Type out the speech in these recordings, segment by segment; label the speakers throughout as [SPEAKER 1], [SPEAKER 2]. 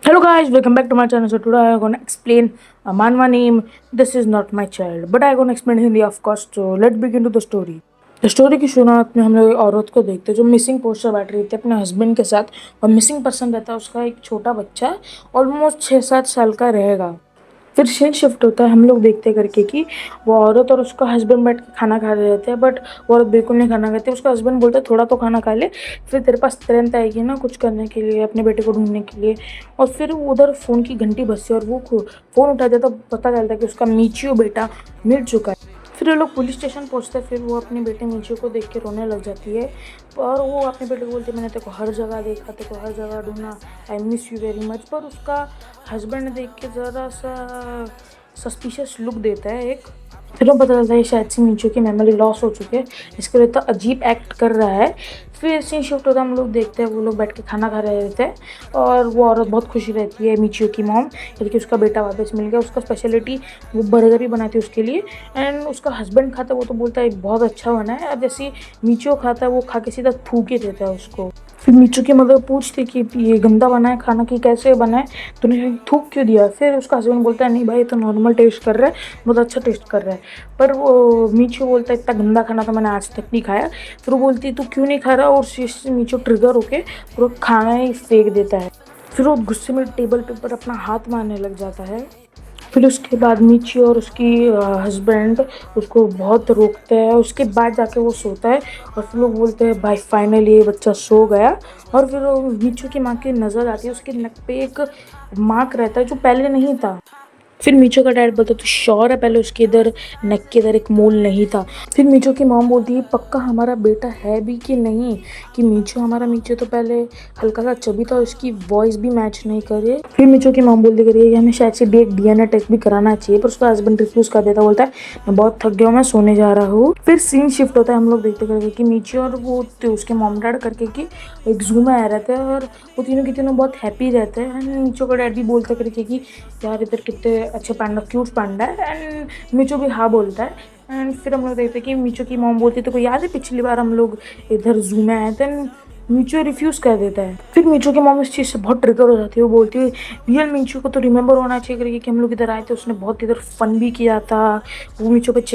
[SPEAKER 1] Hello guys, welcome back to my channel. So today I'm gonna explain a manhwa name. This is not my child, but I'm gonna explain Hindi of course. So let's begin to the story. The story की शुरुआत में हम लोग एक औरत को देखते हैं जो मिसिंग पोस्टर बैठ रही थी अपने हस्बैंड के साथ और मिसिंग पर्सन रहता है उसका एक छोटा बच्चा ऑलमोस्ट 6-7 साल का रहेगा। फिर सीन शिफ्ट होता है, हम लोग देखते करके कि वो औरत और उसका हस्बैंड बैठ के खाना खा रहे रहते हैं, बट वो औरत बिल्कुल नहीं खाना खाती। उसका हस्बैंड बोलता है थोड़ा तो खाना खा ले, फिर तेरे पास तुरंत आएगी ना कुछ करने के लिए, अपने बेटे को ढूंढने के लिए। और फिर उधर फ़ोन की घंटी बजती है और वो फ़ोन उठाता है तो पता चलता है कि उसका मीचियो बेटा मिट चुका है। फिर वो लोग पुलिस स्टेशन पहुंचते हैं। फिर वो अपने बेटे मीचियो को देख के रोने लग जाती है और वो अपने बेटे को बोलती है मैंने तेरे को हर जगह देखा, तेरे को हर जगह ढूंढा, I miss you very much. पर उसका हस्बैंड देख के ज़रा सा सस्पिशियस लुक देता है एक। फिर वो पता चलता है शायद से मीचू की मेमोरी लॉस हो चुकी है, इसके लिए तो अजीब एक्ट कर रहा है। फिर सीन शिफ्ट होता है, हम लोग देखते हैं वो लोग बैठ के खाना खा रहे रहते हैं और वो औरत बहुत खुशी रहती है मीचू की मॉम, क्योंकि उसका बेटा वापस मिल गया। उसका स्पेशलिटी वो बर्गर ही बनाती है उसके लिए। एंड उसका हस्बैंड खाता है, वो तो बोलता है बहुत अच्छा बना है। अब जैसे मीचू खाता है वो खा के सीधा थूक ही देता है उसको। फिर मीचू की मदर पूछती कि ये गंदा बना है खाना, कि कैसे बना है, तूने थूक क्यों दिया। फिर उसका हस्बैंड बोलता है नहीं भाई, ये तो नॉर्मल टेस्ट कर रहा है, बहुत अच्छा टेस्ट कर रहा है। पर वो मीचू बोलता है इतना गंदा खाना तो मैंने आज तक नहीं खाया। फिर वो बोलती है तू क्यों नहीं खा रहा, और मीचू ट्रिगर होके पूरा खाना ही फेंक देता है। फिर वो गुस्से में टेबल पे पर अपना हाथ मारने लग जाता है। फिर उसके बाद मिची और उसकी हस्बैंड उसको बहुत रोकते हैं, उसके बाद जाके वो सोता है। और फिर लोग बोलते हैं भाई फाइनली ये बच्चा सो गया। और फिर वो मिचू की माँ की नज़र आती है, उसके नक पे एक मार्क रहता है जो पहले नहीं था। फिर मीचो का डैड बोलता तू श्योर है पहले उसके इधर नेक के इधर एक मोल नहीं था। फिर मीचो की मॉम बोलती है पक्का हमारा बेटा है भी कि नहीं, कि मीचो हमारा मीचो तो पहले हल्का सा चबी था, उसकी वॉइस भी मैच नहीं करे। फिर मीचो की मॉम बोलती करिए कि हमें शायद से भी एक डीएनए टेस्ट भी कराना चाहिए, पर उसका हस्बैंड रिफ्यूज कर देता, बोलता है मैं बहुत थक गया हूँ, मैं सोने जा रहा हूँ। फिर सीन शिफ्ट होता है, हम लोग देखते करके कि मीचो और वो उसके मॉम डैड करके कि एक जू में आए रहते हैं और वो तीनों के तीनों बहुत हैप्पी रहते हैं। एंड मीचो का डैड भी बोलते करके कि यार इधर कितने अच्छे पांडा, क्यूट पांडा है। एंड मीचो भी हाँ बोलता है। एंड फिर हम लोग देखते हैं कि मीचो की मॉम बोलती है तो को याद है पिछली बार हम लोग इधर जू में आए थे, मीचो रिफ्यूज़ कर देता है। फिर मीचो की मॉम इस चीज़ से बहुत ट्रिगर हो जाती है, वो बोलती है रियल मीचो को तो रिमेंबर होना चाहिए करके कि हम लोग इधर आए थे, उसने बहुत इधर फन भी किया था। वो मीचो पे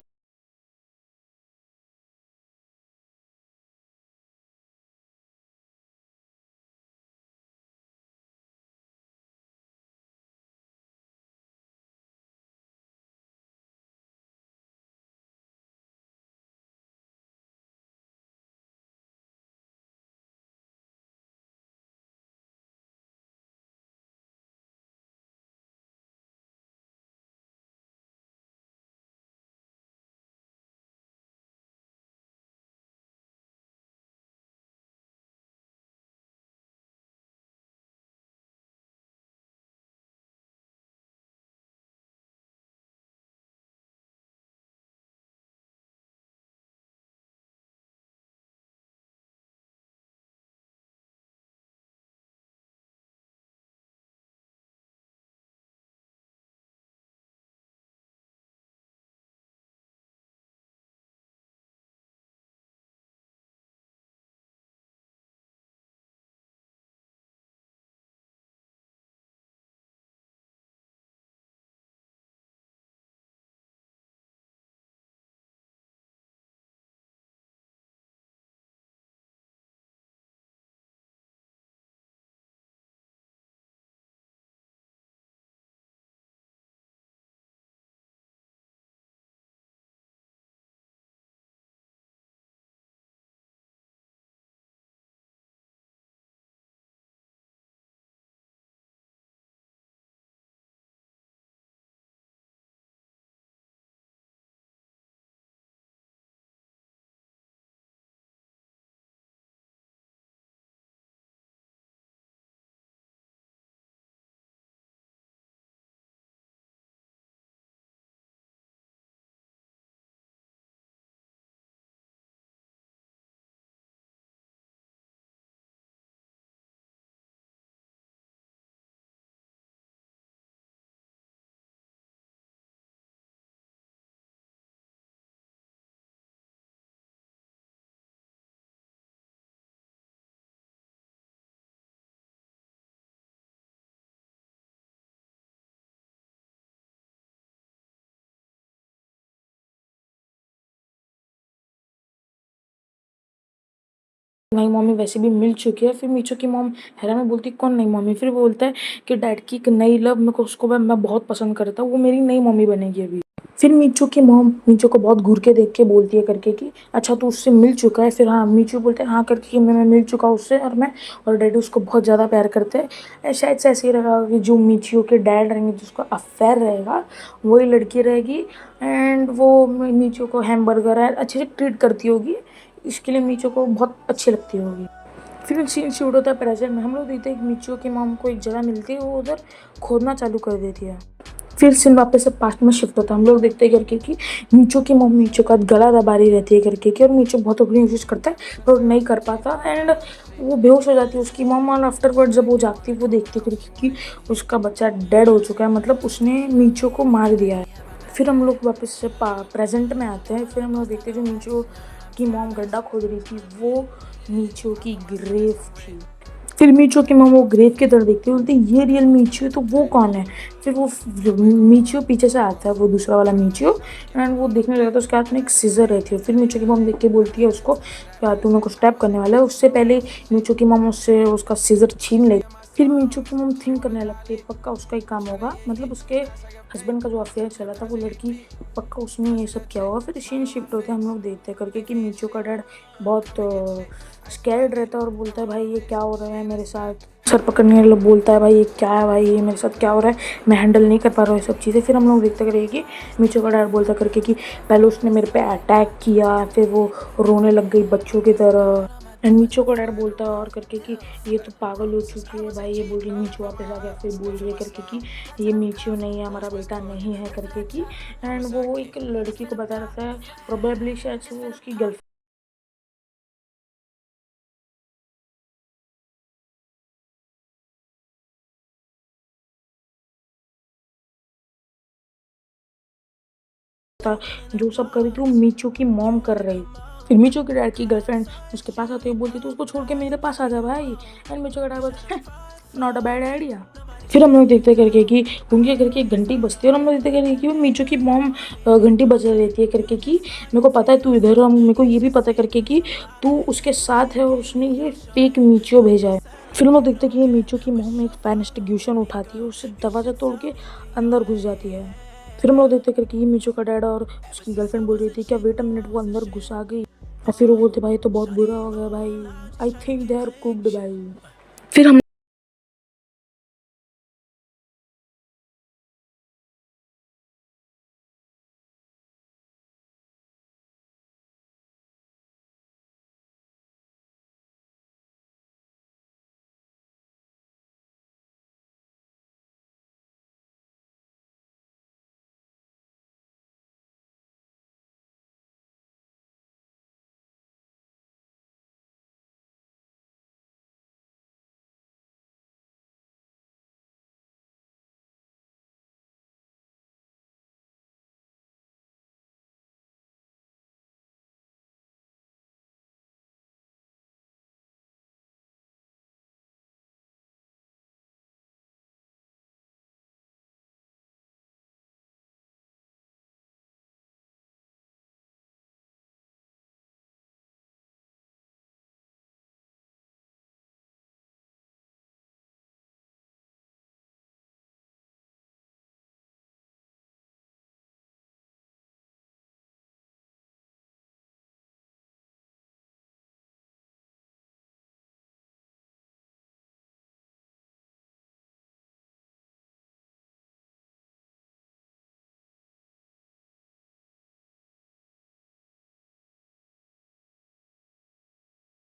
[SPEAKER 1] नई मम्मी वैसे भी मिल चुकी है। फिर मीचू की मॉम हैरान में बोलती कौन नई मम्मी? फिर वो बोलता है कि डैड की एक नई लव, मेरे को उसको मैं बहुत पसंद करता हूँ, वो मेरी नई मम्मी बनेगी अभी। फिर मीचू की मॉम मीचू को बहुत घूर के देख के बोलती है करके कि अच्छा तू उससे मिल चुका है? फिर हाँ, मीचू बोलते हैं हाँ करके कि मैं मिल चुका हूँ उससे, और डैडी उसको बहुत ज़्यादा प्यार करते हैं। शायद से ऐसे ही रहेगा कि जो मीचू के डैड रहेंगे, जिसका अफेयर रहेगा, वही लड़की रहेगी। एंड वो मीचू को हैमबर्गर है अच्छे से ट्रीट करती होगी, इसके लिए मीचू को बहुत अच्छी लगती होगी। फिर सीन शूट होता है प्रेजेंट में। हम लोग देखते हैं कि मीचू की मॉम को एक जगह मिलती है, वो उधर खोदना चालू कर देती है। फिर सीन वापस से पास्ट में शिफ्ट होता है। हम लोग देखते हैं करके कि मीचू की मॉम मीचू का गला दबा रही रहती है करके कि, और मीचू बहुत अपनी कोशिश करता है पर नहीं कर पाता, एंड वो बेहोश हो जाती है उसकी मॉम। और आफ्टरवर्ड जब वो जागती है, वो देखती है करके कि उसका बच्चा डेड हो चुका है, मतलब उसने मीचू को मार दिया है। फिर हम लोग वापस से प्रेजेंट में आते हैं। फिर हम लोग देखते हैं जो मीचू की मॉम गड्ढा खोद रही थी, वो मीचू की ग्रेव थी। फिर मीचू की मॉम वो ग्रेव की तरफ देखती है, बोलती है ये रियल मीचू है तो वो कौन है? फिर वो मीचू पीछे से आता है, वो दूसरा वाला मीचू, एंड वो देखने लगा तो उसके हाथ में एक सीजर रहती है। फिर मीचू की मॉम देख के बोलती है उसको क्या तू मेरे को स्टैप करने वाला है? उससे पहले मीचू की मॉम उससे उसका सीजर छीन ले। फिर मीचू की मॉम थिंक करने लगती है पक्का उसका ही काम होगा, मतलब उसके हस्बैंड का जो अफेयर चला था वो लड़की, पक्का उसने ये सब किया होगा। फिर सीन शिफ्ट होते हैं, हम लोग देखते हैं करके कि मीचू का डैड बहुत स्कैर्ड रहता है और बोलता है भाई ये क्या हो रहा है मेरे साथ। सर पकड़ने वाला बोलता है भाई ये क्या है, भाई ये मेरे साथ क्या हो रहा है, मैं हैंडल नहीं कर पा रहा हूँ ये सब चीज़ें। फिर हम लोग देखते करेंगे कि मीचू का डैड बोलता करके कि पहले उसने मेरे पे अटैक किया, फिर वो रोने लग गई बच्चों की तरह। एंड मीचू का डैड बोलता है और करके कि ये तो पागल हो चुकी है भाई, ये बोल रही मीचू वापस आ गया, फिर बोल रही है करके कि ये मीचू नहीं है, हमारा बेटा नहीं है करके कि। एंड वो एक लड़की को बता रखा है, प्रोबेबली शायद से वो उसकी गर्लफ्रेंड था, जो सब कर रही थी वो मीचू की मॉम कर रही थी। फिर मीचू के डैड की गर्लफ्रेंड उसके पास आती है, बोलती तो उसको छोड़ के मेरे पास आ जा भाई। एंड मीचू का डैड बोलता है नॉट अ बैड आइडिया। फिर हम लोग देखते करके कि उनके घर की एक घंटी बजती है, और हम लोग देखते करके कि वो मीचू की मॉम घंटी बजा रहती है करके कि मेरे को पता है तू इधर है, मेरे को ये भी पता करके कि तू उसके साथ है और उसने ये फेक मीचू भेजा है। फिर हम लोग देखते कि ये मीचू की मॉम एक इन्वेस्टिगेशन उठाती है, उससे दरवाजा तोड़ के अंदर घुस जाती है। फिर हम लोग देखते करके ये मीचू का डैड और उसकी गर्लफ्रेंड बोल रही थी क्या वेट अ मिनट, वो अंदर घुस आ गई। और फिर वो बोलते भाई तो बहुत बुरा हो गया भाई, I think they are cooked भाई। फिर हम